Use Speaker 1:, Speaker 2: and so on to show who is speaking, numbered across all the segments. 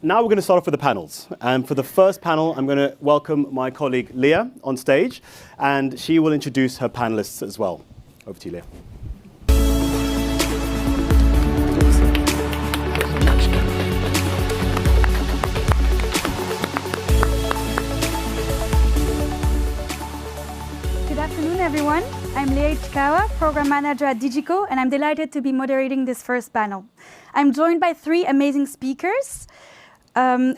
Speaker 1: Now we're going to start off with the panels. And for the first panel, I'm going to welcome my colleague Léa on stage, and she will introduce her panelists as well. Over to you, Léa.
Speaker 2: Good afternoon, everyone. I'm Léa Ichikawa, Program Manager at DigiCo, and I'm delighted to be moderating this first panel. I'm joined by three amazing speakers.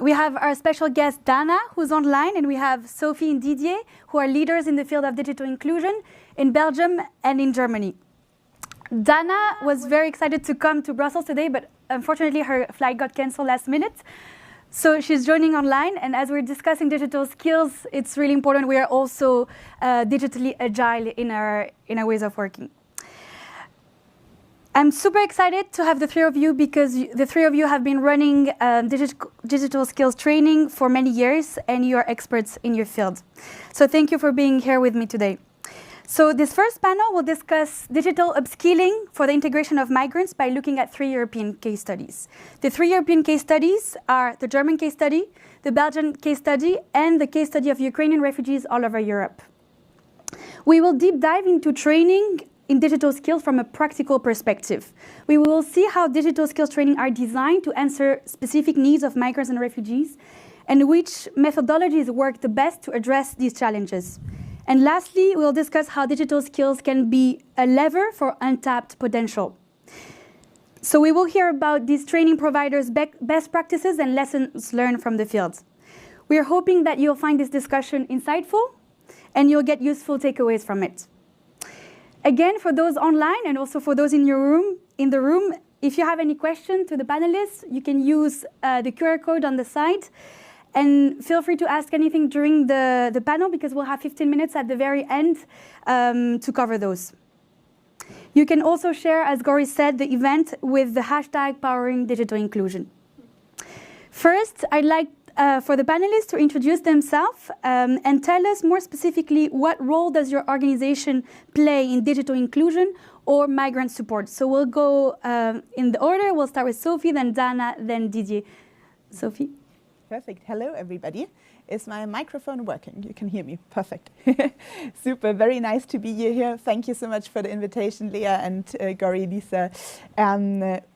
Speaker 2: We have our special guest, Dana, who's online, and we have Sophie and Didier, who are leaders in the field of digital inclusion in Belgium and in Germany. Dana was very excited to come to Brussels today, but unfortunately her flight got cancelled last minute. So she's joining online, and as we're discussing digital skills, it's really important we are also digitally agile in our ways of working. I'm super excited to have the three of you because the three of you have been running digital skills training for many years, and you are experts in your field. So thank you for being here with me today. So this first panel will discuss digital upskilling for the integration of migrants by looking at 3 European case studies. The 3 European case studies are the German case study, the Belgian case study, and the case study of Ukrainian refugees all over Europe. We will deep dive into training in digital skills from a practical perspective. We will see how digital skills training are designed to answer specific needs of migrants and refugees, and which methodologies work the best to address these challenges. And lastly, we'll discuss how digital skills can be a lever for untapped potential. So we will hear about these training providers' best practices and lessons learned from the field. We are hoping that you'll find this discussion insightful and you'll get useful takeaways from it. Again, for those online and also for those in the room, if you have any questions to the panelists, you can use the QR code on the side. And feel free to ask anything during the panel, because we'll have 15 minutes at the very end to cover those. You can also share, as Gori said, the event with the hashtag Powering Digital Inclusion. First, I'd like for the panelists to introduce themselves and tell us more specifically what role does your organization play in digital inclusion or migrant support. So we'll go in the order. We'll start with Sophie, then Dana, then Didier. Sophie?
Speaker 3: Perfect. Hello, everybody. Is my microphone working? You can hear me. Perfect. Super. Very nice to be here. Thank you so much for the invitation, Léa and Gori, Lisa.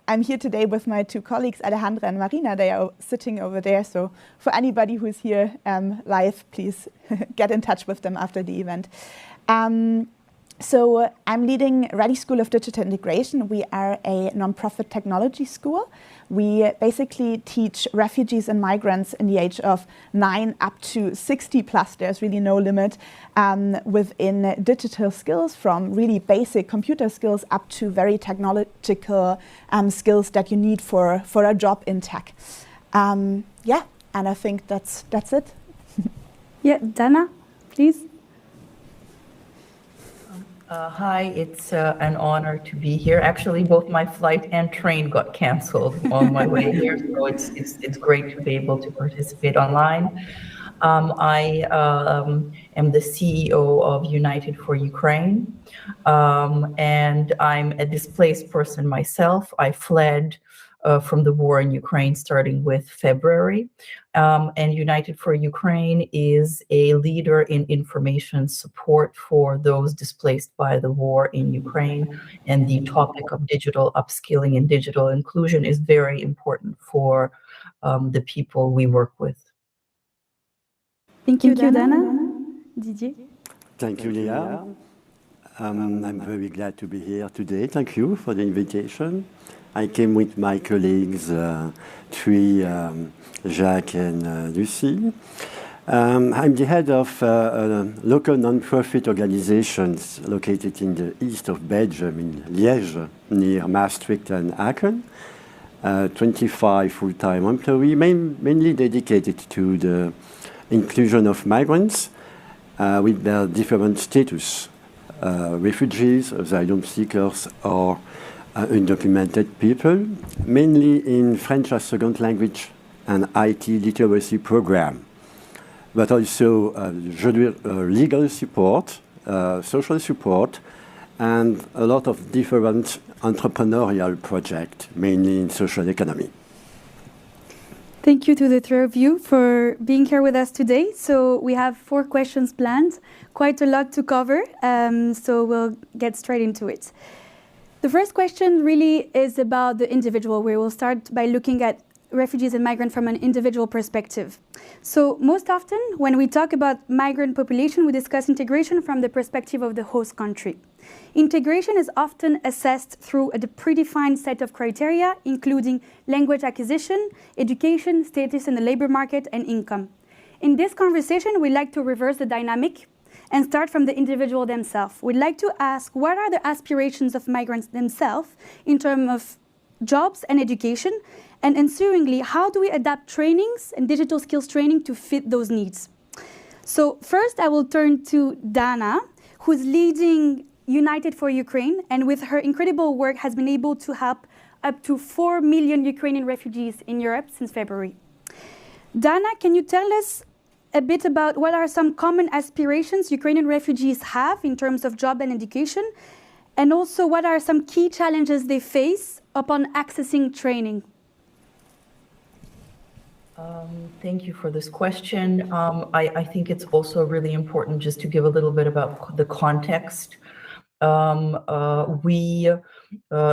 Speaker 3: I'm here today with my two colleagues, Alejandra and Marina. They are sitting over there. So for anybody who's here live, please get in touch with them after the event. So I'm leading REDI School of Digital Integration. We are a non-profit technology school. We basically teach refugees and migrants in the age of 9 up to 60 plus. There's really no limit within digital skills, from really basic computer skills up to very technological skills that you need for a job in tech. Yeah, and I think that's it.
Speaker 2: Yeah, Dana, please.
Speaker 4: Hi, it's an honor to be here. Actually, both my flight and train got canceled on my way here, so it's great to be able to participate online. I am the CEO of United for Ukraine, and I'm a displaced person myself. I fled from the war in Ukraine starting with February. And United for Ukraine is a leader in information support for those displaced by the war in Ukraine. And the topic of digital upskilling and digital inclusion is very important for the people we work with.
Speaker 2: Thank you, Dana. Didier?
Speaker 5: Thank you, Léa. I'm very glad to be here today. Thank you for the invitation. I came with my colleagues, Jacques and Lucie. I'm the head of local non-profit organizations located in the east of Belgium, in Liège, near Maastricht and Aachen. 25 full-time employees, mainly dedicated to the inclusion of migrants with their different status, refugees, asylum seekers, or undocumented people, mainly in French as second language and IT literacy program, but also legal support, social support, and a lot of different entrepreneurial projects, mainly in social economy.
Speaker 2: Thank you to the three of you for being here with us today. So we have 4 questions planned, quite a lot to cover, so we'll get straight into it. The first question really is about the individual. We will start by looking at refugees and migrants from an individual perspective. So most often when we talk about migrant population, we discuss integration from the perspective of the host country. Integration is often assessed through a predefined set of criteria, including language acquisition, education, status in the labor market, and income. In this conversation, we'd like to reverse the dynamic and start from the individual themselves. We'd like to ask, what are the aspirations of migrants themselves in terms of jobs and education? And ensuingly, how do we adapt trainings and digital skills training to fit those needs? So first, I will turn to Dana, who's leading United for Ukraine, and with her incredible work has been able to help up to 4 million Ukrainian refugees in Europe since February. Dana, can you tell us a bit about what are some common aspirations Ukrainian refugees have in terms of job and education, and also what are some key challenges they face upon accessing training?
Speaker 4: Thank you for this question. I think it's also really important just to give a little bit about the context. The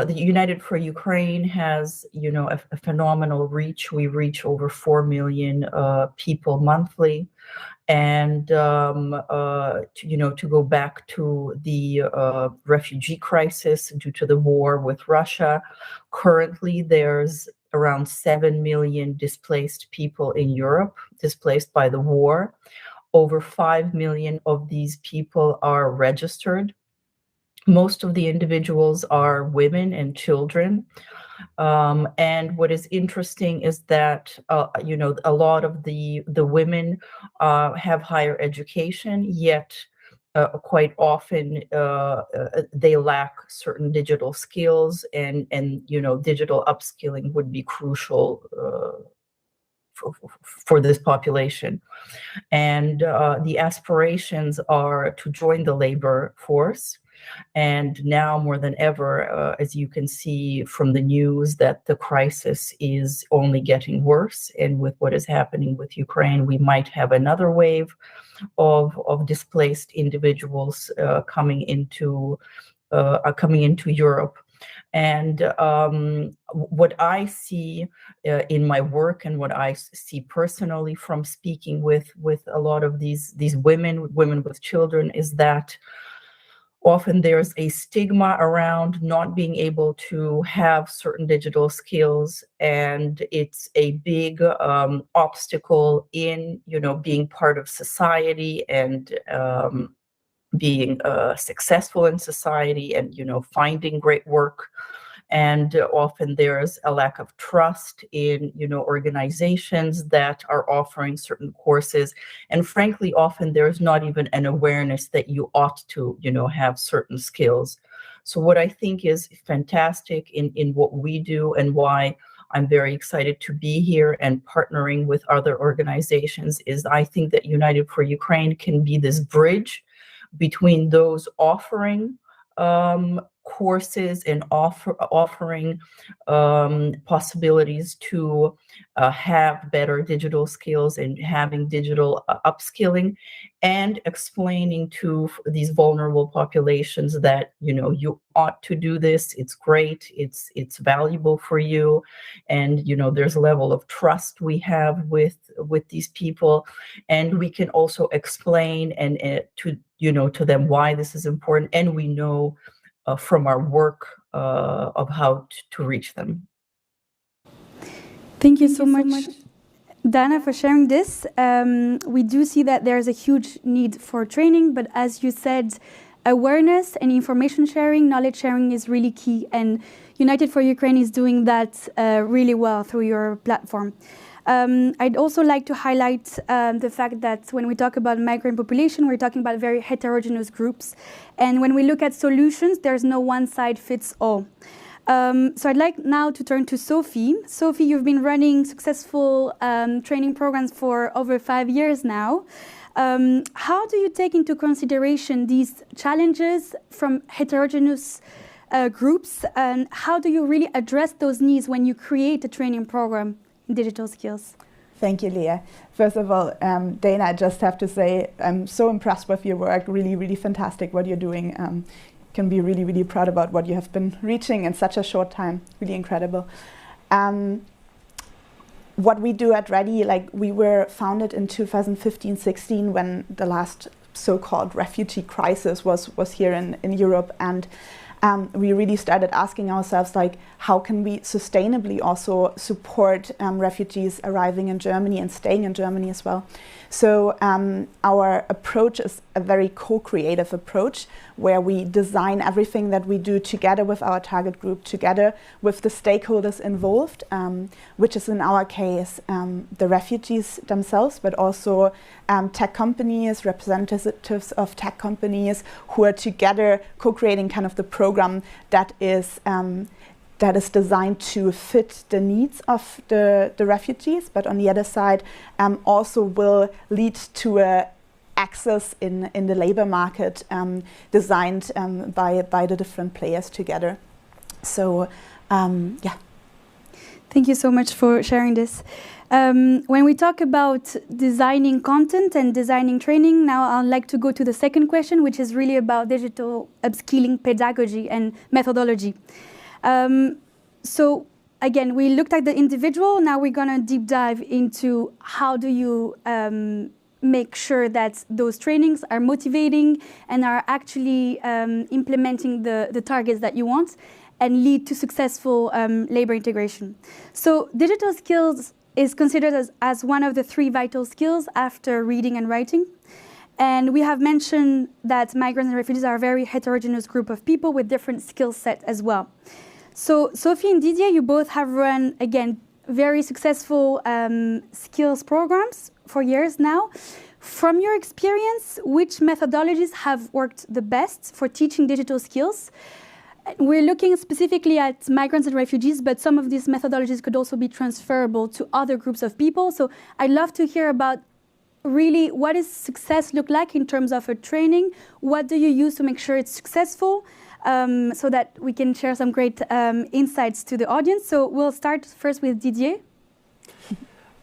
Speaker 4: United for Ukraine has, a phenomenal reach. We reach over 4 million people monthly. And, to go back to the refugee crisis due to the war with Russia, currently there's around 7 million displaced people in Europe, displaced by the war. Over 5 million of these people are registered. Most of the individuals are women and children. And what is interesting is that, a lot of the women have higher education, yet quite often they lack certain digital skills, and digital upskilling would be crucial for this population. And the aspirations are to join the labor force. And now more than ever, as you can see from the news, that the crisis is only getting worse. And with what is happening with Ukraine, we might have another wave of displaced individuals coming into Europe. And what I see in my work, and what I see personally from speaking with a lot of these women with children, is that often there's a stigma around not being able to have certain digital skills, and it's a big obstacle in, being part of society and being successful in society and, finding great work. And often there's a lack of trust in, organizations that are offering certain courses. And frankly, often there's not even an awareness that you ought to, have certain skills. So what I think is fantastic in what we do, and why I'm very excited to be here and partnering with other organizations, is I think that United for Ukraine can be this bridge between those offering courses and offering possibilities to have better digital skills and having digital upskilling, and explaining to these vulnerable populations that, you ought to do this. It's great. It's valuable for you. And, there's a level of trust we have with these people. And we can also explain and to them why this is important. And we know from our work of how to reach them.
Speaker 2: Thank you so much, Dana, for sharing this. We do see that there's a huge need for training, but as you said, awareness and information sharing, knowledge sharing is really key, and United for Ukraine is doing that really well through your platform. I'd also like to highlight the fact that when we talk about migrant population, we're talking about very heterogeneous groups. And when we look at solutions, there's no one size fits all. So I'd like now to turn to Sophie. Sophie, you've been running successful training programs for over 5 years now. How do you take into consideration these challenges from heterogeneous groups, and how do you really address those needs when you create a training program digital skills?
Speaker 3: Thank you, Léa. First of all, Dana, I just have to say I'm so impressed with your work. Really, really fantastic what you're doing. Can be really, really proud about what you have been reaching in such a short time. Really incredible. What we do at REDI, like we were founded in 2015-16 when the last so-called refugee crisis was here in Europe, and we really started asking ourselves, like, how can we sustainably also support refugees arriving in Germany and staying in Germany as well. So our approach is a very co-creative approach where we design everything that we do together with our target group, together with the stakeholders involved, which is in our case the refugees themselves, but also tech companies, representatives of tech companies who are together co-creating kind of the program that is designed to fit the needs of the refugees, but on the other side also will lead to access in the labor market designed by the different players together. So, yeah.
Speaker 2: Thank you so much for sharing this. When we talk about designing content and designing training, now I'd like to go to the second question, which is really about digital upskilling pedagogy and methodology. So again, we looked at the individual. Now we're going to deep dive into how do you make sure that those trainings are motivating and are actually implementing the targets that you want and lead to successful labor integration. So digital skills is considered as one of the 3 vital skills after reading and writing. And we have mentioned that migrants and refugees are a very heterogeneous group of people with different skill sets as well. So Sophie and Didier, you both have run, again, very successful skills programs for years now. From your experience, which methodologies have worked the best for teaching digital skills? We're looking specifically at migrants and refugees, but some of these methodologies could also be transferable to other groups of people. So I'd love to hear about really what does success look like in terms of a training? What do you use to make sure it's successful? So that we can share some great insights to the audience. So we'll start first with Didier.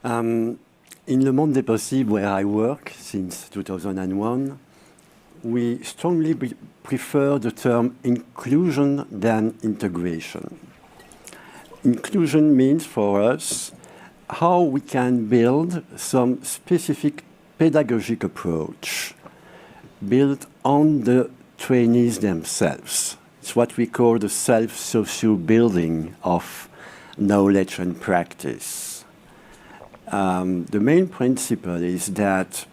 Speaker 5: In Le Monde des Possibles, where I work since 2001, we strongly prefer the term inclusion than integration. Inclusion means for us how we can build some specific pedagogic approach built on the trainees themselves. It's what we call the self-socio building of knowledge and practice. The main principle is that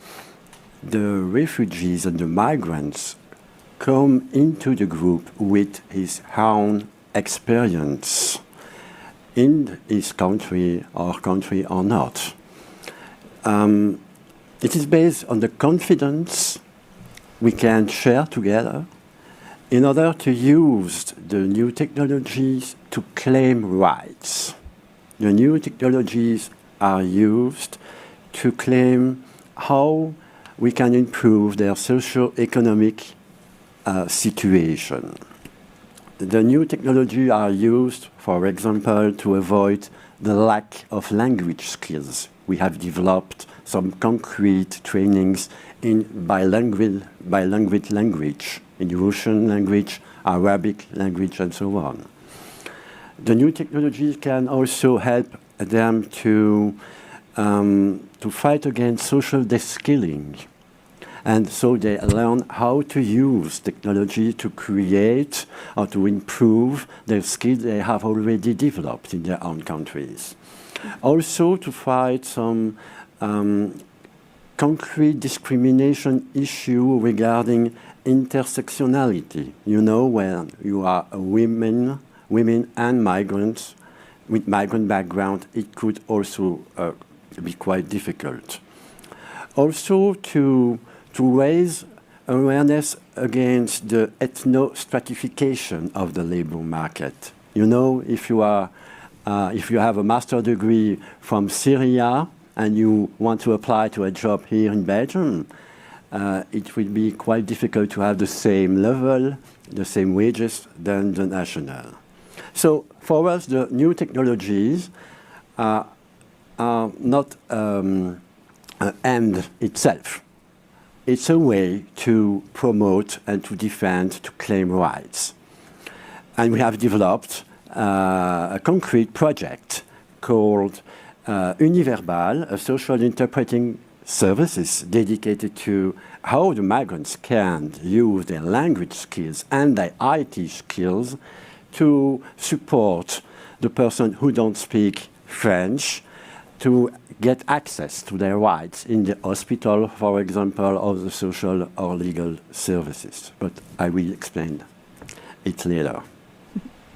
Speaker 5: the refugees and the migrants come into the group with his own experience in his country or not. It is based on the confidence we can share together in order to use the new technologies to claim rights. The new technologies are used to claim how we can improve their socio-economic situation. The new technologies are used, for example, to avoid the lack of language skills. We have developed some concrete trainings in bilingual language, in Russian language, Arabic language, and so on. The new technology can also help them to fight against social de-skilling. And so they learn how to use technology to create or to improve their skills they have already developed in their own countries. Also to fight some concrete discrimination issue regarding intersectionality. You know, when you are a women and migrants with migrant background, it could also be quite difficult. Also to raise awareness against the ethno-stratification of the labor market. You know, if you have a master's degree from Syria and you want to apply to a job here in Belgium, it will be quite difficult to have the same level, the same wages than the national. So for us, the new technologies are not an end itself. It's a way to promote and to defend, to claim rights. And we have developed a concrete project called Univerbal, a social interpreting services dedicated to how the migrants can use their language skills and their IT skills to support the person who don't speak French to get access to their rights in the hospital, for example, or the social or legal services. But I will explain it later.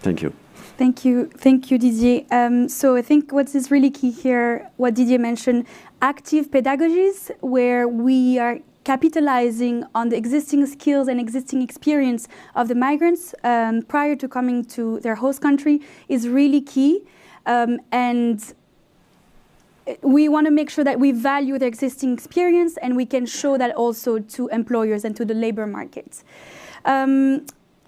Speaker 5: Thank you.
Speaker 2: Thank you, Didier. So I think what is really key here, what Didier mentioned, active pedagogies, where we are capitalizing on the existing skills and existing experience of the migrants prior to coming to their host country, is really key. And we want to make sure that we value their existing experience, and we can show that also to employers and to the labor market.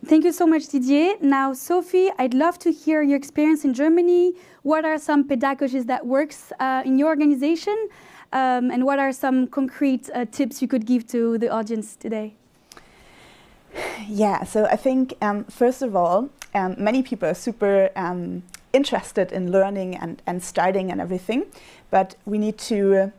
Speaker 2: Thank you so much, Didier. Now, Sophie, I'd love to hear your experience in Germany. What are some pedagogies that works in your organization? And what are some concrete tips you could give to the audience today?
Speaker 3: Yeah, so I think, first of all, many people are super interested in learning and starting and everything, but we need to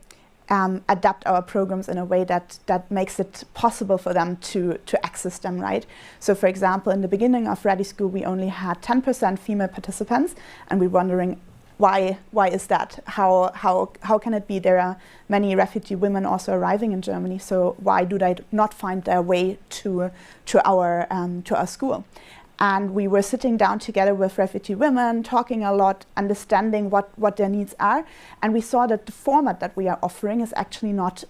Speaker 3: adapt our programs in a way that makes it possible for them to access them, right? So for example, in the beginning of REDI School, we only had 10% female participants, and we're wondering why is that? How can it be? There are many refugee women also arriving in Germany, so why do they not find their way to our school? And we were sitting down together with refugee women, talking a lot, understanding what their needs are. And we saw that the format that we are offering is actually not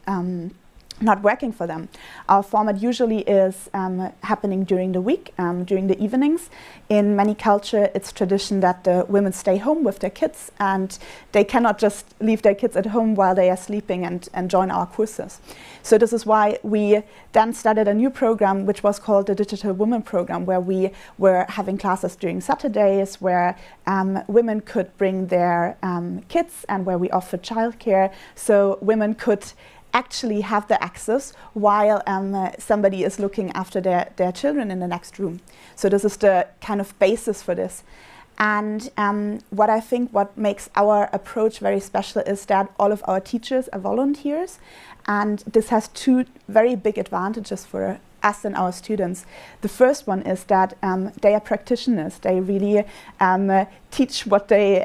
Speaker 3: working for them. Our format usually is happening during the week, during the evenings. In many cultures, it's tradition that the women stay home with their kids, and they cannot just leave their kids at home while they are sleeping and join our courses. So this is why we then started a new program, which was called the Digital Women Program, where we were having classes during Saturdays, where women could bring their kids, and where we offered childcare, so women could actually have the access while somebody is looking after their children in the next room. So this is the kind of basis for this. And what I think what makes our approach very special is that all of our teachers are volunteers, and this has two very big advantages for us and our students. The first one is that they are practitioners. They really teach what they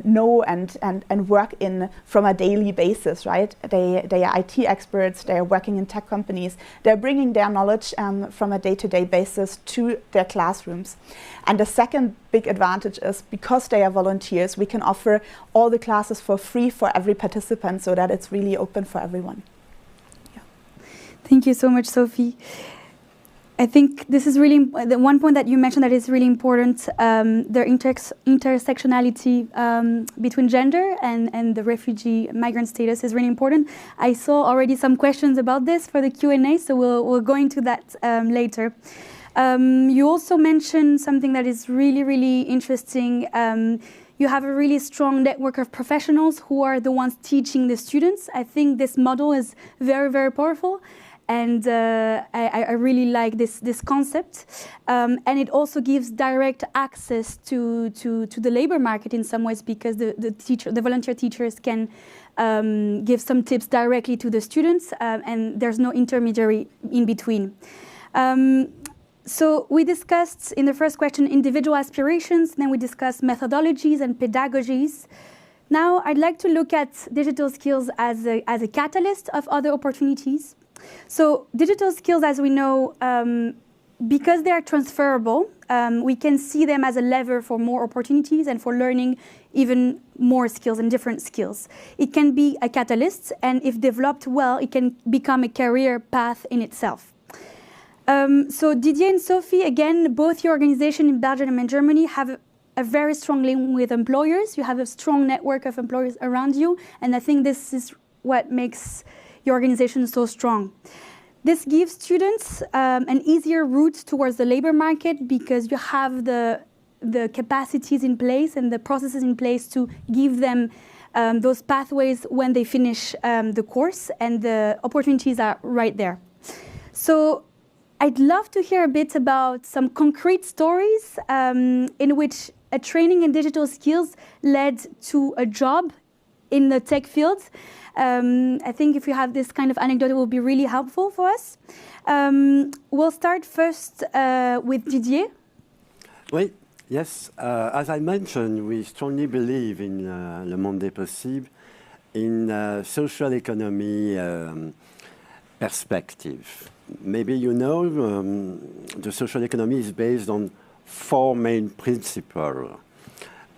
Speaker 3: know and work in from a daily basis, right? They are IT experts. They are working in tech companies. They're bringing their knowledge from a day-to-day basis to their classrooms. And the second big advantage is because they are volunteers, we can offer all the classes for free for every participant, so that it's really open for everyone.
Speaker 2: Thank you so much, Sophie. I think this is really the one point that you mentioned that is really important. The intersectionality between gender and the refugee migrant status is really important. I saw already some questions about this for the Q&A, so we'll go into that later. You also mentioned something that is really, really interesting. You have a really strong network of professionals who are the ones teaching the students. I think this model is very, very powerful. And I really like this concept, and it also gives direct access to the labor market in some ways, because the volunteer teachers can give some tips directly to the students, and there's no intermediary in between. So we discussed in the first question individual aspirations, then we discussed methodologies and pedagogies. Now I'd like to look at digital skills as a catalyst of other opportunities. So digital skills, as we know, because they are transferable, we can see them as a lever for more opportunities and for learning even more skills and different skills. It can be a catalyst, and if developed well, it can become a career path in itself. So Didier and Sophie, again, both your organization in Belgium and Germany have a very strong link with employers. You have a strong network of employers around you, and I think this is what makes your organization is so strong. This gives students an easier route towards the labor market, because you have the capacities in place and the processes in place to give them those pathways when they finish the course, and the opportunities are right there. So I'd love to hear a bit about some concrete stories in which a training in digital skills led to a job in the tech field. I think if you have this kind of anecdote, it will be really helpful for us. We'll start first with Didier.
Speaker 5: Oui, yes. As I mentioned, we strongly believe in Le Monde des Possibles, in social economy perspective. Maybe you know the social economy is based on 4 main principles.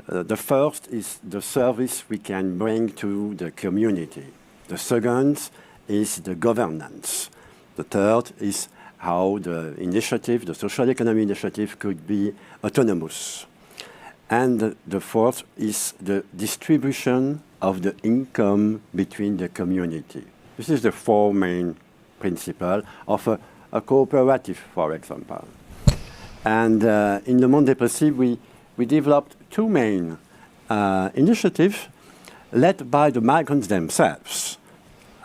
Speaker 5: The first is the service we can bring to the community. The second is the governance. The third is how the initiative, the social economy initiative, could be autonomous. And the fourth is the distribution of the income between the community. This is the 4 main principles of a cooperative, for example. And in Le Monde des Possibles, we developed 2 main initiatives led by the migrants themselves.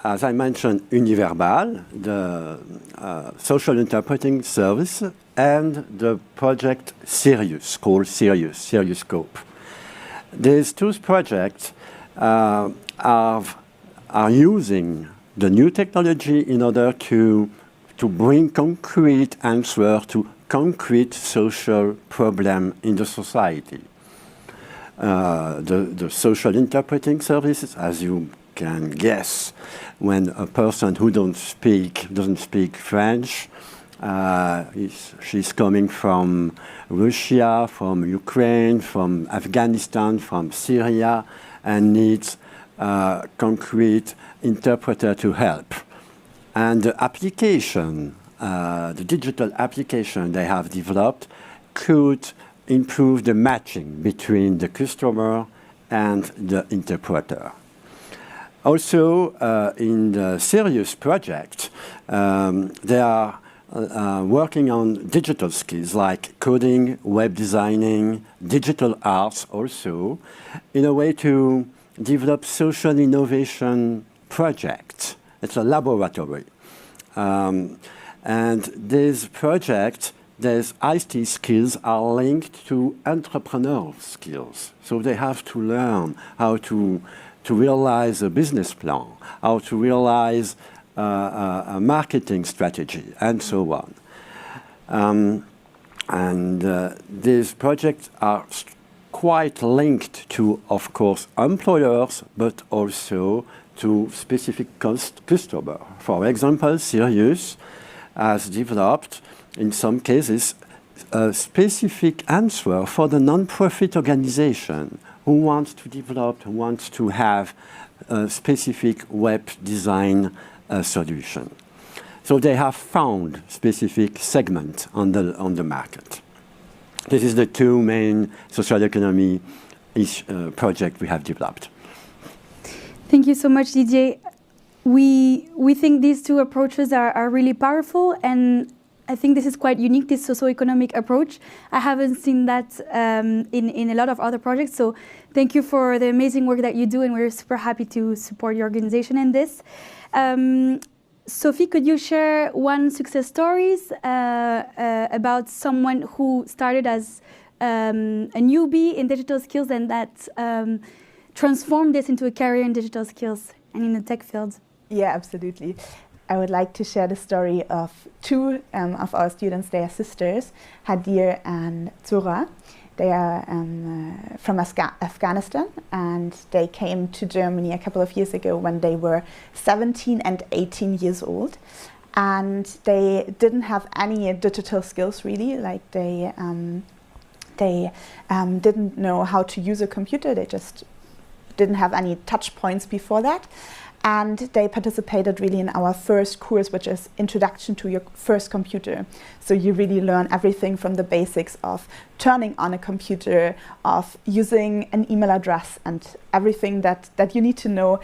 Speaker 5: As I mentioned, Univerbal, the social interpreting service, and the project Sirius, called Sirius Scope. These 2 projects are using the new technology in order to bring concrete answers to concrete social problem in the society. The social interpreting services, as you can guess, when a person who doesn't speak French, she's coming from Russia, from Ukraine, from Afghanistan, from Syria, and needs a concrete interpreter to help. And the application, the digital application they have developed could improve the matching between the customer and the interpreter. Also, in the Sirius project, they are working on digital skills like coding, web designing, digital arts also, in a way to develop social innovation projects. It's a laboratory. And these projects, these IT skills are linked to entrepreneurial skills. So they have to learn how to realize a business plan, how to realize a marketing strategy, and so on. These projects are quite linked to, of course, employers, but also to specific customers. For example, Sirius has developed, in some cases, a specific answer for the non-profit organization who wants to develop, who wants to have a specific web design solution. So they have found specific segment on the market. This is the 2 main social economy project we have developed.
Speaker 2: Thank you so much, Didier. We think these 2 approaches are really powerful, and I think this is quite unique, this socio-economic approach. I haven't seen that in a lot of other projects, so thank you for the amazing work that you do, and we're super happy to support your organization in this. Sophie, could you share one success stories about someone who started as a newbie in digital skills and that transformed this into a career in digital skills and in the tech field?
Speaker 3: Yeah, absolutely. I would like to share the story of 2 of our students. They are sisters, Hadir and Zura. They are from Afghanistan, and they came to Germany a couple of years ago when they were 17 and 18 years old. And they didn't have any digital skills really, like they didn't know how to use a computer. They just didn't have any touch points before that. And they participated really in our first course, which is Introduction to Your First Computer. So you really learn everything from the basics of turning on a computer, of using an email address, and everything that you need to know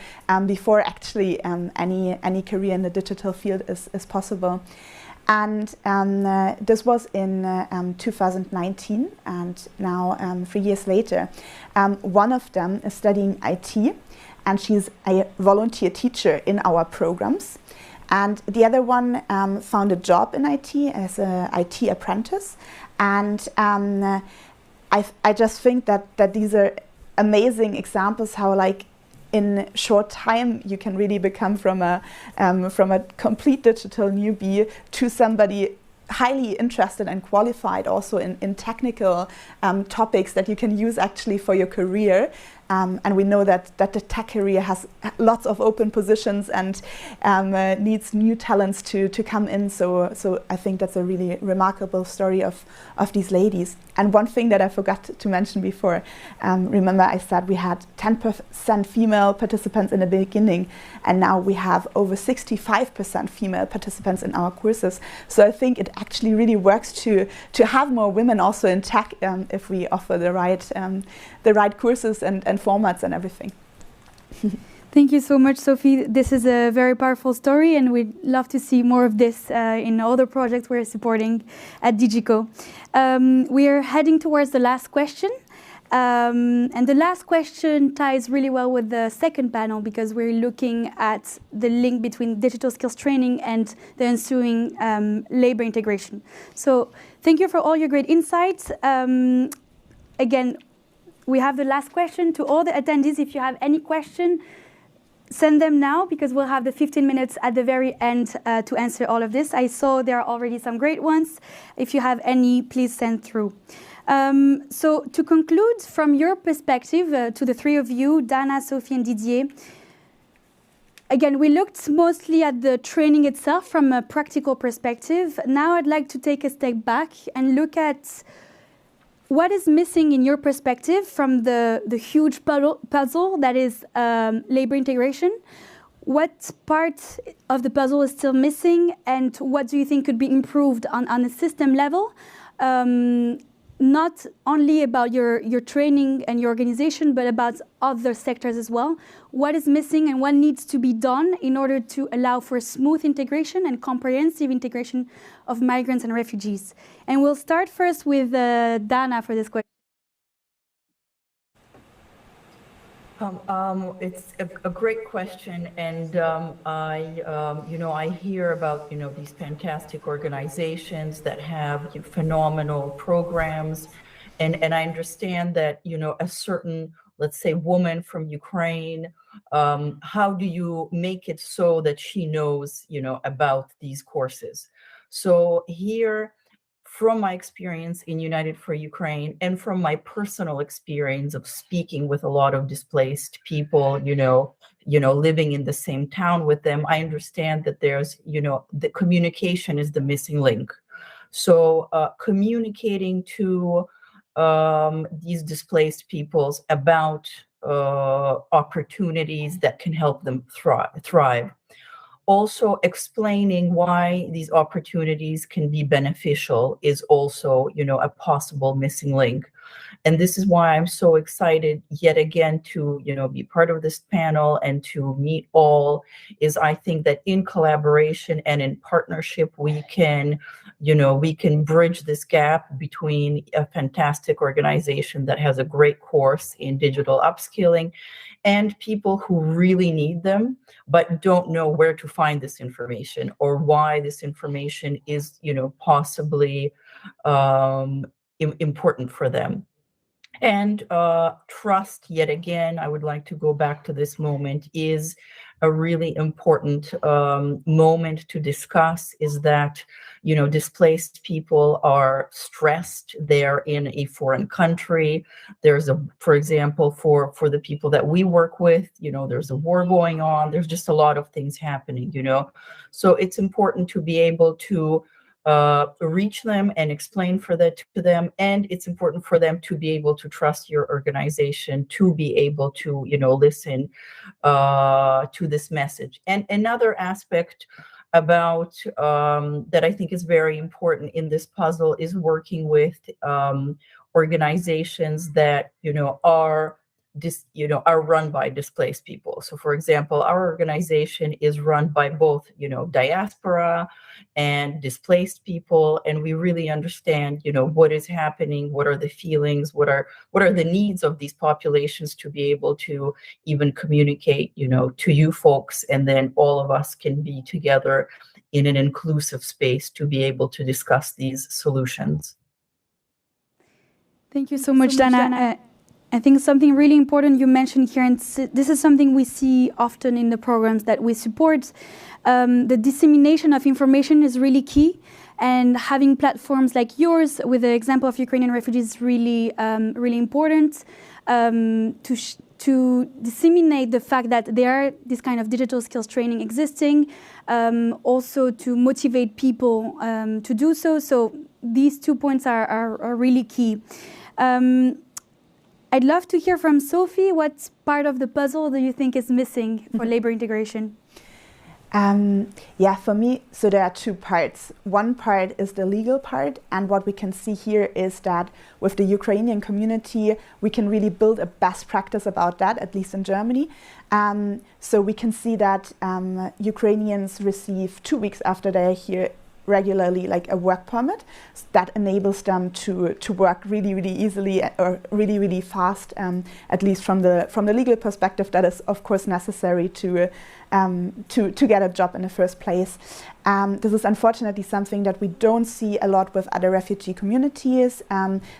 Speaker 3: before actually any career in the digital field is possible. And this was in 2019, and now 3 years later, one of them is studying IT. and she's a volunteer teacher in our programs. And the other one found a job in IT as an IT apprentice. And I just think that these are amazing examples how, like, in short time you can really become from a complete digital newbie to somebody highly interested and qualified also in technical topics that you can use actually for your career. And we know that the tech career has lots of open positions and needs new talents to come in. So I think that's a really remarkable story of these ladies. And one thing that I forgot to mention before, remember I said we had 10% female participants in the beginning, and now we have over 65% female participants in our courses. So I think it actually really works to have more women also in tech if we offer the right courses and formats and everything.
Speaker 2: Thank you so much, Sophie. This is a very powerful story, and we'd love to see more of this in other projects we're supporting at DigiCo. We are heading towards the last question. And the last question ties really well with the second panel, because we're looking at the link between digital skills training and the ensuing labor integration. So thank you for all your great insights. Again, we have the last question to all the attendees. If you have any question, send them now, because we'll have the 15 minutes at the very end to answer all of this. I saw there are already some great ones. If you have any, please send through. So to conclude, from your perspective, to the three of you, Dana, Sophie and Didier, again, we looked mostly at the training itself from a practical perspective. Now I'd like to take a step back and look at what is missing in your perspective from the huge puzzle that is labor integration. What part of the puzzle is still missing, and what do you think could be improved on a system level? Not only about your training and your organization, but about other sectors as well. What is missing and what needs to be done in order to allow for smooth integration and comprehensive integration of migrants and refugees? And we'll start first with Dana for this question.
Speaker 4: It's a great question, and I hear about these fantastic organizations that have phenomenal programs, and I understand that a certain, let's say, woman from Ukraine, how do you make it so that she knows about these courses? So here, from my experience in United for Ukraine and from my personal experience of speaking with a lot of displaced people, living in the same town with them, I understand that there's, the communication is the missing link. So communicating to these displaced peoples about opportunities that can help them thrive. Also, explaining why these opportunities can be beneficial is also, a possible missing link. And this is why I'm so excited yet again to, be part of this panel and to meet all. Is I think that in collaboration and in partnership, we can bridge this gap between a fantastic organization that has a great course in digital upskilling and people who really need them, but don't know where to find this information or why this information is, possibly important for them. And trust, yet again, I would like to go back to this moment, is a really important moment to discuss. Is that, displaced people are stressed. They're in a foreign country. There's for example, for the people that we work with, there's a war going on. There's just a lot of things happening, So it's important to be able to reach them and explain to them, and it's important for them to be able to trust your organization, to be able to listen to this message. And another aspect about that I think is very important in this puzzle is working with organizations that are are run by displaced people. So, for example, our organization is run by both, diaspora and displaced people, and we really understand, what is happening, what are the feelings, what are the needs of these populations to be able to even communicate, to you folks, and then all of us can be together in an inclusive space to be able to discuss these solutions.
Speaker 2: Thank you so much, Dana. I think something really important you mentioned here, and this is something we see often in the programs that we support. The dissemination of information is really key, and having platforms like yours with the example of Ukrainian refugees is really, really important to disseminate the fact that there are this kind of digital skills training existing, also to motivate people to do so. So these 2 points are really key. I'd love to hear from Sophie. What part of the puzzle do you think is missing for labor integration?
Speaker 3: Yeah, for me, so there are 2 parts. One part is the legal part, and what we can see here is that with the Ukrainian community, we can really build a best practice about that, at least in Germany. So we can see that Ukrainians receive 2 weeks after they're here regularly like a work permit that enables them to work really, really easily or really, really fast, at least from the legal perspective. That is of course necessary to get a job in the first place. This is unfortunately something that we don't see a lot with other refugee communities.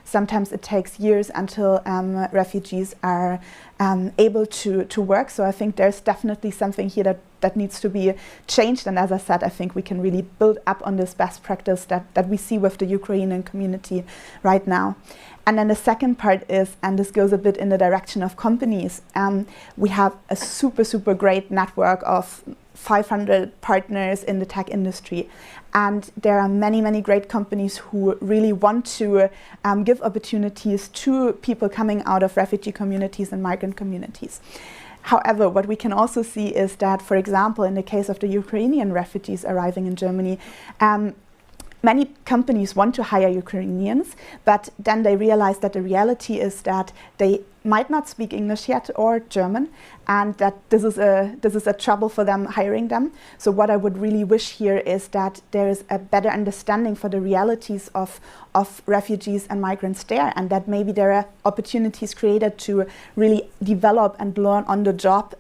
Speaker 3: Sometimes it takes years until refugees are able to work. So I think there's definitely something here that needs to be changed. And as I said, I think we can really build up on this best practice that we see with the Ukrainian community right now. And then the second part is, and this goes a bit in the direction of companies, we have a super, super great network of 500 partners in the tech industry. And there are many, many great companies who really want to give opportunities to people coming out of refugee communities and migrant communities. However, what we can also see is that, for example, in the case of the Ukrainian refugees arriving in Germany, many companies want to hire Ukrainians, but then they realize that the reality is that they might not speak English yet or German, and that this is a trouble for them hiring them. So what I would really wish here is that there is a better understanding for the realities of refugees and migrants there, and that maybe there are opportunities created to really develop and learn on the job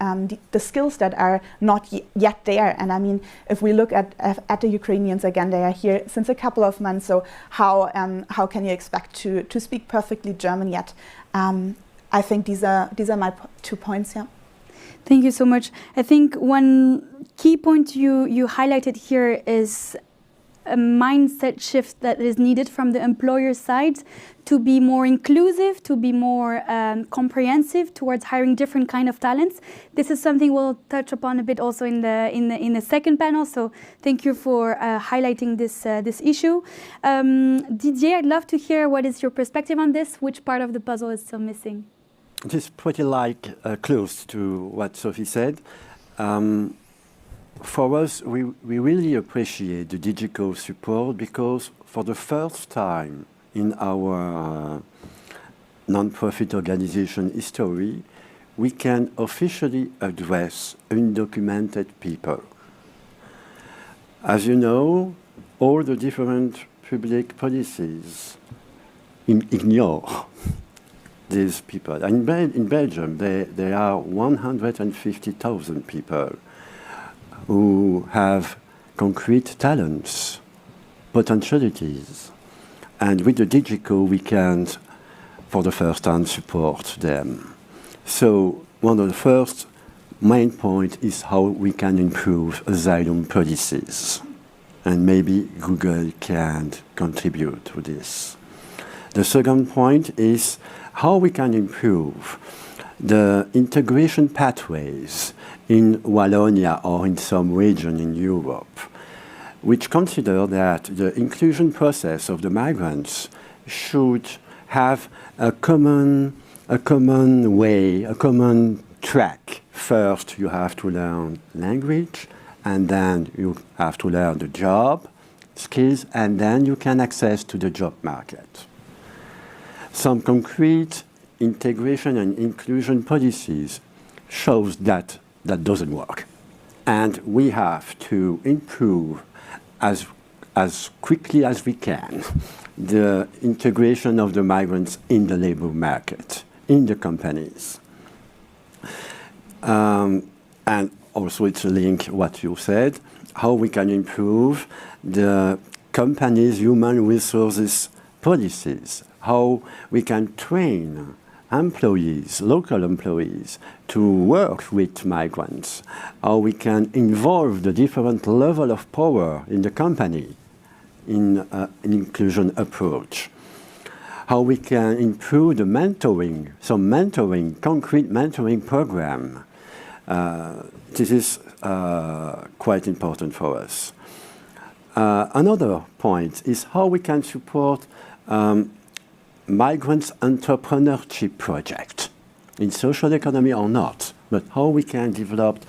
Speaker 3: the skills that are not yet there. And I mean, if we look at the Ukrainians again, they are here since a couple of months, so how can you expect to speak perfectly German yet? I think these are my 2 points. Yeah.
Speaker 2: Thank you so much. I think one key point you highlighted here is a mindset shift that is needed from the employer side to be more inclusive, to be more comprehensive towards hiring different kind of talents. This is something we'll touch upon a bit also in the second panel. So thank you for highlighting this issue. Didier, I'd love to hear what is your perspective on this. Which part of the puzzle is still missing?
Speaker 5: It is pretty close to what Sophie said. For us, we really appreciate the DigiCo support, because for the first time in our non-profit organization history, we can officially address undocumented people. As you know, all the different public policies ignore these people. In Belgium, there are 150,000 people who have concrete talents, potentialities. And with the DigiCo, we can, for the first time, support them. So one of the first main points is how we can improve asylum policies. And maybe Google can contribute to this. The second point is how we can improve the integration pathways in Wallonia or in some region in Europe, which consider that the inclusion process of the migrants should have a common way, a common track. First, you have to learn language, and then you have to learn the job skills, and then you can access to the job market. Some concrete integration and inclusion policies shows that that doesn't work. And we have to improve as quickly as we can the integration of the migrants in the labor market, in the companies. And also it's a link what you said, how we can improve the companies' human resources policies, how we can train employees, local employees, to work with migrants, how we can involve the different level of power in the company in an inclusion approach, how we can improve the mentoring, concrete mentoring program. This is quite important for us. Another point is how we can support migrants' entrepreneurship project, in social economy or not, but how we can develop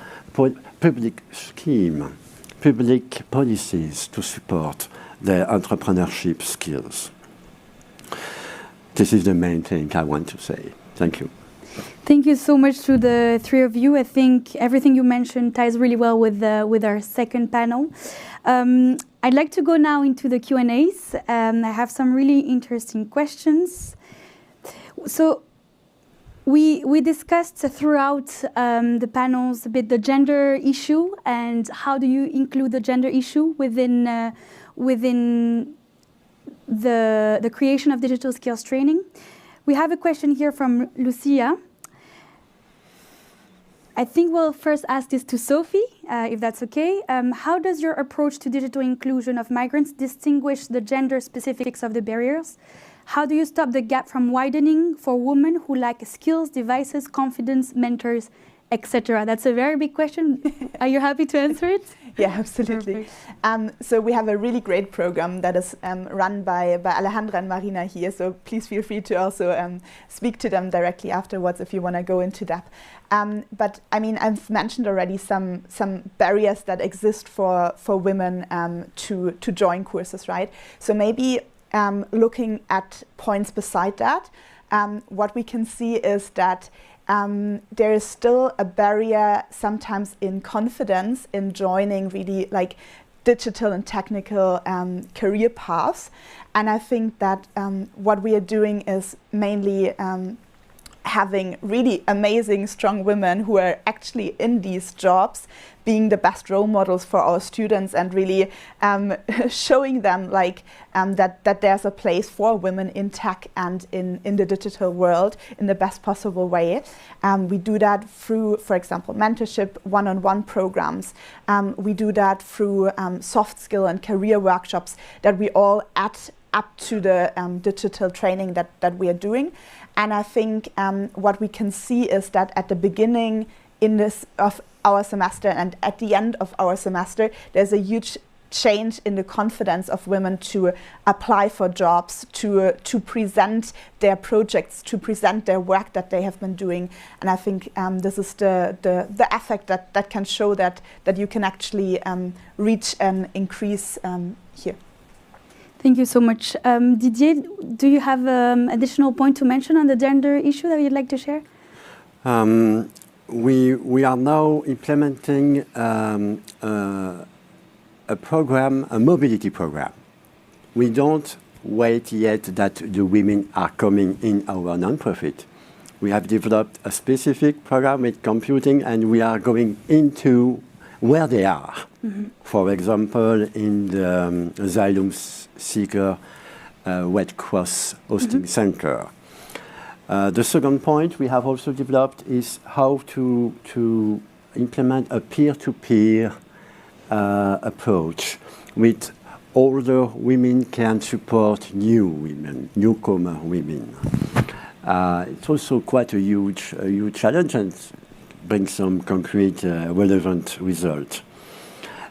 Speaker 5: public scheme, public policies to support their entrepreneurship skills. This is the main thing I want to say. Thank you.
Speaker 2: Thank you so much to the three of you. I think everything you mentioned ties really well with our second panel. I'd like to go now into the Q&As. I have some really interesting questions. So we discussed throughout the panels a bit the gender issue and how do you include the gender issue within the creation of digital skills training. We have a question here from Lucia. I think we'll first ask this to Sophie, if that's okay. How does your approach to digital inclusion of migrants distinguish the gender specifics of the barriers? How do you stop the gap from widening for women who lack skills, devices, confidence, mentors, etc.? That's a very big question. Are you happy to answer it?
Speaker 3: Yeah, absolutely. So we have a really great program that is run by Alejandra and Marina here. So please feel free to also speak to them directly afterwards if you want to go into that. But I mean, I've mentioned already some barriers that exist for women to join courses, right? So maybe looking at points beside that, what we can see is that there is still a barrier sometimes in confidence in joining really like digital and technical career paths. And I think that what we are doing is mainly having really amazing, strong women who are actually in these jobs, being the best role models for our students and really showing them like that there's a place for women in tech and in the digital world in the best possible way. We do that through, for example, mentorship, one-on-one programs. We do that through soft skill and career workshops that we all add up to the digital training that we are doing. And I think what we can see is that at the beginning of our semester and at the end of our semester, there's a huge change in the confidence of women to apply for jobs, to present their projects, to present their work that they have been doing. And I think this is the effect that can show that you can actually reach an increase here.
Speaker 2: Thank you so much. Didier, do you have additional point to mention on the gender issue that you'd like to share?
Speaker 5: We are now implementing a program, a mobility program. We don't wait yet that the women are coming in our nonprofit. We have developed a specific program with computing and we are going into where they are. Mm-hmm. For example, in the asylum seeker Red Cross hosting center. The second point we have also developed is how to implement a peer-to-peer approach with older women can support new women, newcomer women. It's also quite a huge challenge and brings some concrete relevant results.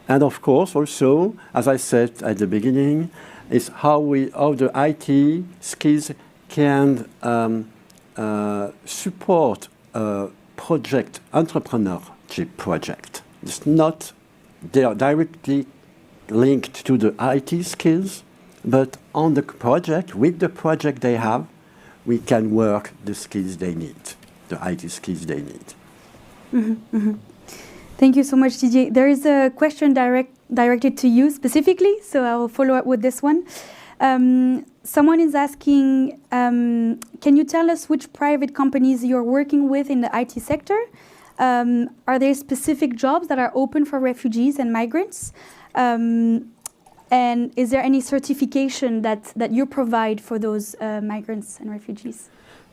Speaker 5: And of course also, as I said at the beginning, is how the IT skills can support a project, entrepreneurship project. It's not directly linked to the IT skills, but on the project, with the project they have, we can work the skills they need, the IT skills they need.
Speaker 2: Thank you so much, Didier. There is a question directed to you specifically, so I will follow up with this one. Someone is asking, can you tell us which private companies you're working with in the IT sector? Are there specific jobs that are open for refugees and migrants? And is there any certification that you provide for those migrants and refugees?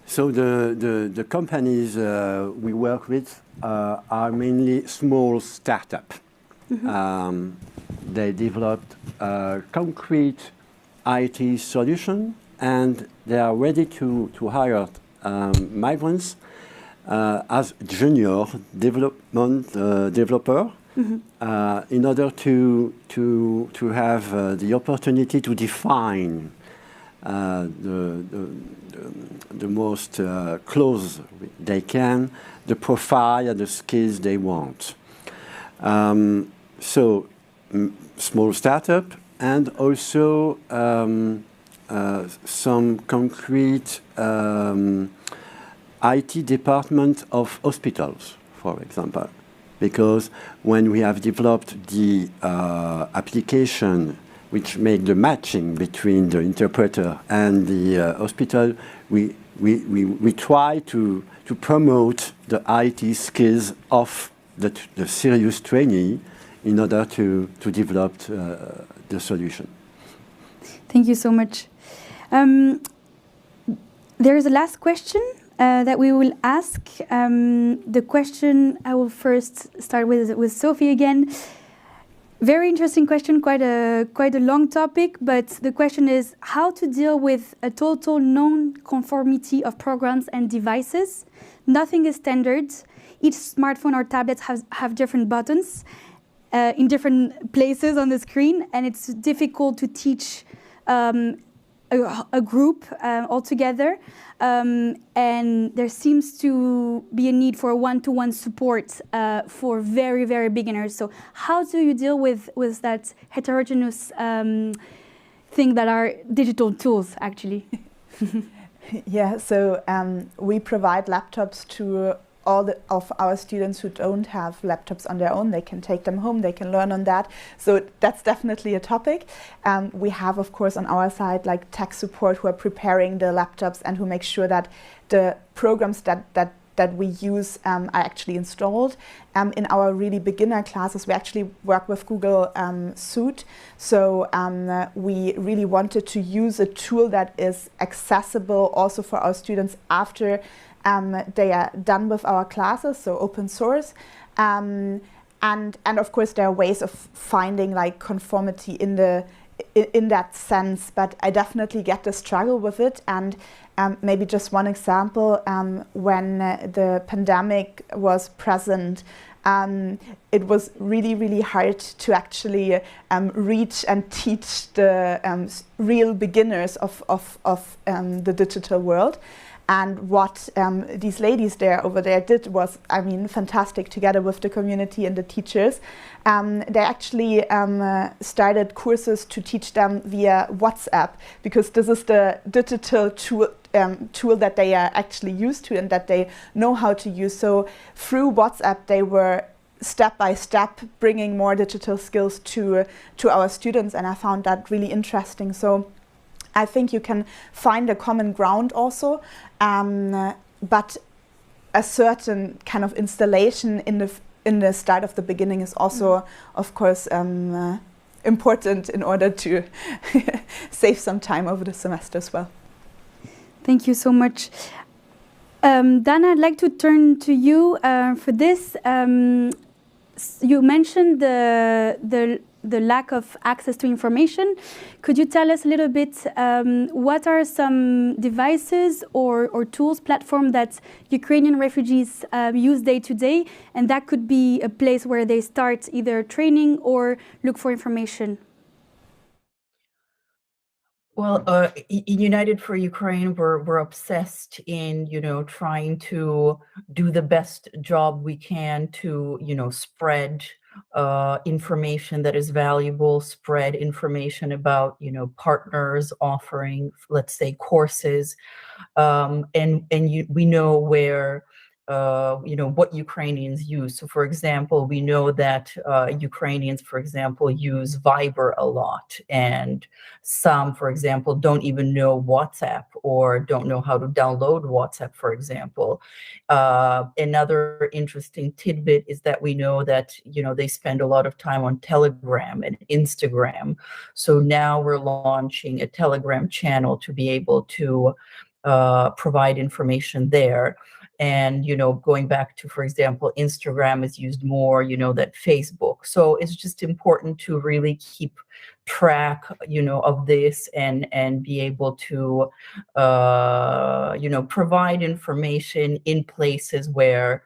Speaker 5: So the companies we work with are mainly small startups. They developed a concrete IT solution, and they are ready to hire migrants as junior developer in order to have the opportunity to define the most close they can, the profile and the skills they want. So small startup, and also some concrete IT department of hospitals, for example. Because when we have developed the application which make the matching between the interpreter and the hospital, we try to promote the IT skills of the serious trainee in order to develop the solution.
Speaker 2: Thank you so much. There is a last question that we will ask. The question, I will first start with Sophie again. Very interesting question, quite a long topic, but the question is how to deal with a total non-conformity of programs and devices. Nothing is standard. Each smartphone or tablet have different buttons in different places on the screen, and it's difficult to teach a group altogether. And there seems to be a need for one-to-one support for very, very beginners. So how do you deal with that heterogeneous thing that are digital tools, actually?
Speaker 3: Yeah, so we provide laptops to all of our students who don't have laptops on their own. They can take them home, they can learn on that. So that's definitely a topic. We have, of course, on our side, like tech support who are preparing the laptops and who make sure that the programs that we use are actually installed. In our really beginner classes, we actually work with Google Suite. So we really wanted to use a tool that is accessible also for our students after they are done with our classes, so open source. And of course there are ways of finding like conformity in that sense, but I definitely get the struggle with it. And maybe just one example, when the pandemic was present, it was really, really hard to actually reach and teach the real beginners of the digital world. And what these ladies over there did was, I mean, fantastic together with the community and the teachers. They actually started courses to teach them via WhatsApp, because this is the digital tool that they are actually used to and that they know how to use. So through WhatsApp, they were step by step bringing more digital skills to our students, and I found that really interesting. So I think you can find a common ground also, but a certain kind of installation in the start of the beginning is also, of course, important in order to save some time over the semester as well.
Speaker 2: Thank you so much. Dana, I'd like to turn to you for this. You mentioned the lack of access to information. Could you tell us a little bit what are some devices or tools, platform that Ukrainian refugees use day to day, and that could be a place where they start either training or look for information?
Speaker 4: Well, in United for Ukraine, we're obsessed in, trying to do the best job we can to, spread information that is valuable, spread information about, partners offering, let's say, courses, we know where, what Ukrainians use. So, for example, we know that Ukrainians, for example, use Viber a lot, and some, for example, don't even know WhatsApp or don't know how to download WhatsApp, for example. Another interesting tidbit is that we know that, they spend a lot of time on Telegram and Instagram. So now we're launching a Telegram channel to be able to provide information there. And, going back to, for example, Instagram is used more, than Facebook. So it's just important to really keep track, of this and be able to, provide information in places where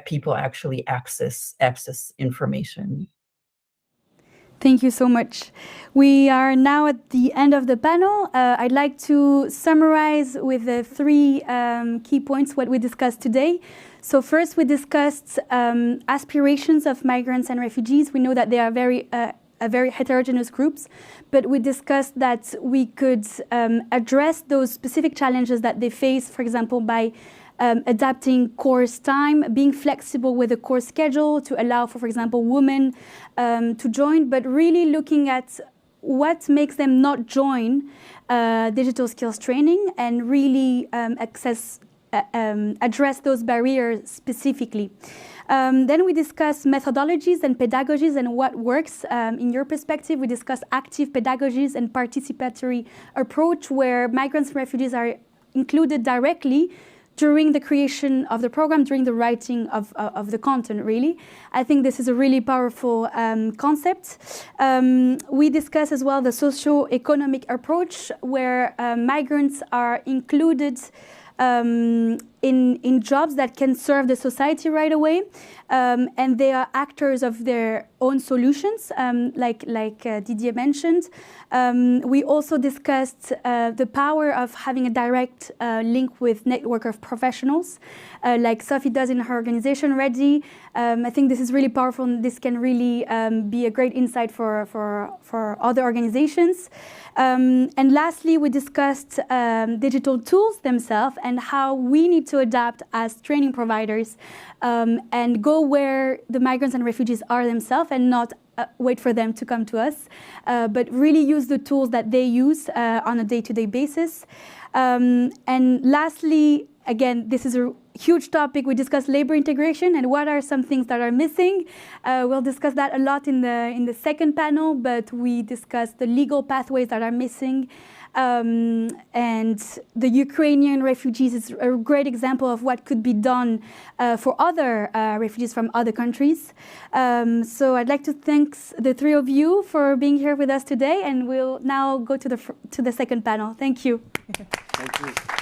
Speaker 4: people actually access information.
Speaker 2: Thank you so much. We are now at the end of the panel. I'd like to summarize with the three key points what we discussed today. So first, we discussed aspirations of migrants and refugees. We know that they are very heterogeneous groups, but we discussed that we could address those specific challenges that they face, for example, by adapting course time, being flexible with the course schedule to allow for example, women to join, but really looking at what makes them not join digital skills training and really address those barriers specifically. Then we discuss methodologies and pedagogies and what works in your perspective. We discuss active pedagogies and participatory approach where migrants and refugees are included directly during the creation of the program, during the writing of the content, really. I think this is a really powerful concept. We discuss as well the socio-economic approach where migrants are included in jobs that can serve the society right away, and they are actors of their own solutions, like Didier mentioned. We also discussed the power of having a direct link with network of professionals, like Sophie does in her organization, REDI. I think this is really powerful, and this can really be a great insight for other organizations. And lastly, we discussed digital tools themselves and how we need to adapt as training providers and go where the migrants and refugees are themselves and not wait for them to come to us, but really use the tools that they use on a day-to-day basis. And lastly, again, this is a huge topic. We discussed labor integration and what are some things that are missing. We'll discuss that a lot in the second panel, but we discussed the legal pathways that are missing. And the Ukrainian refugees is a great example of what could be done for other refugees from other countries. So I'd like to thank the three of you for being here with us today, and we'll now go to the second panel. Thank you.
Speaker 1: Thank you.